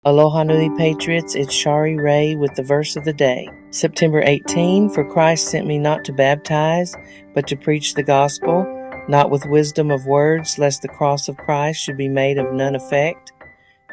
Aloha Nui Patriots, it's Shariraye with the verse of the day. September 18, for Christ sent me not to baptize, but to preach the gospel, not with wisdom of words, lest the cross of Christ should be made of none effect.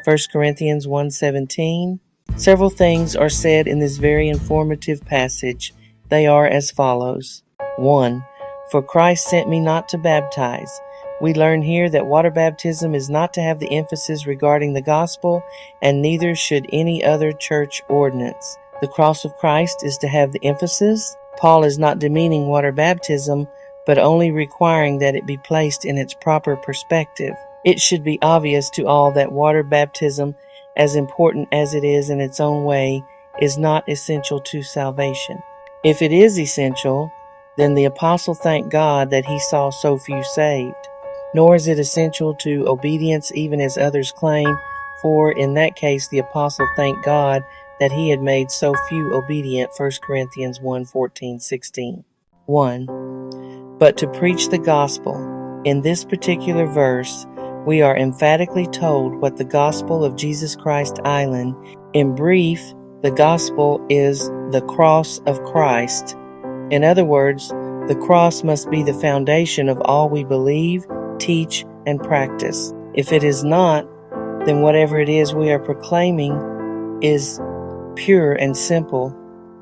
1 Corinthians 1:17. Several things are said in this very informative passage. They are as follows. 1. For Christ sent me not to baptize. We learn here that water baptism is not to have the emphasis regarding the gospel, and neither should any other church ordinance. The cross of Christ is to have the emphasis. Paul is not demeaning water baptism, but only requiring that it be placed in its proper perspective. It should be obvious to all that water baptism, as important as it is in its own way, is not essential to salvation. If it is essential, then the apostle thanked God that he saw so few saved. Nor is it essential to obedience even as others claim, for in that case the apostle thanked God that he had made so few obedient. 1 Corinthians 1:14-16. 1. But to preach the gospel. In this particular verse, we are emphatically told what the gospel of Jesus Christ Island. In brief, the gospel is the cross of Christ. In other words, the cross must be the foundation of all we believe, teach, and practice. If it is not, then whatever it is we are proclaiming is pure and simple,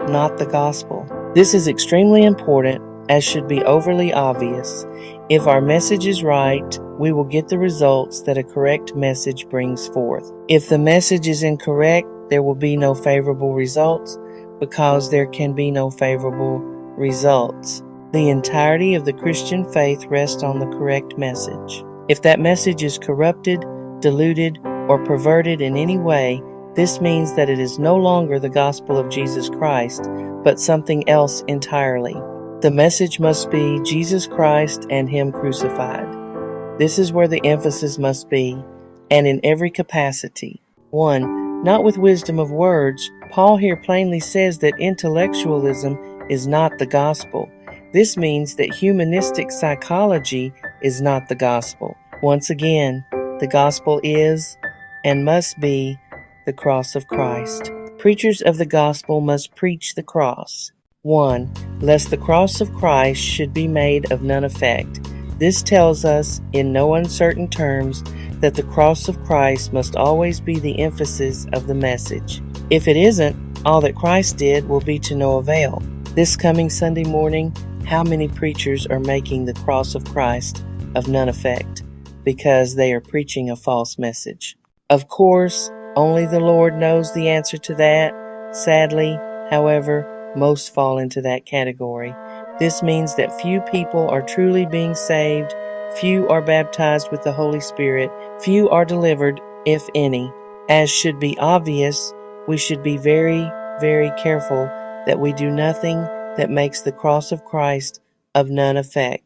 not the gospel. This is extremely important, as should be overly obvious. If our message is right, we will get the results that a correct message brings forth. If the message is incorrect, there will be no favorable results, because there can be no favorable results. The entirety of the Christian faith rests on the correct message. If that message is corrupted, diluted, or perverted in any way, this means that it is no longer the gospel of Jesus Christ, but something else entirely. The message must be Jesus Christ and Him crucified. This is where the emphasis must be, and in every capacity. 1. Not with wisdom of words. Paul here plainly says that intellectualism is not the gospel. This means that humanistic psychology is not the gospel. Once again, the gospel is and must be the cross of Christ. Preachers of the gospel must preach the cross. 1. Lest the cross of Christ should be made of none effect. This tells us, in no uncertain terms, that the cross of Christ must always be the emphasis of the message. If it isn't, all that Christ did will be to no avail. This coming Sunday morning, how many preachers are making the cross of Christ of none effect because they are preaching a false message? Of course, only the Lord knows the answer to that. Sadly, however, most fall into that category. This means that few people are truly being saved, few are baptized with the Holy Spirit, few are delivered, if any. As should be obvious, we should be very, very careful that we do nothing that makes the cross of Christ of none effect.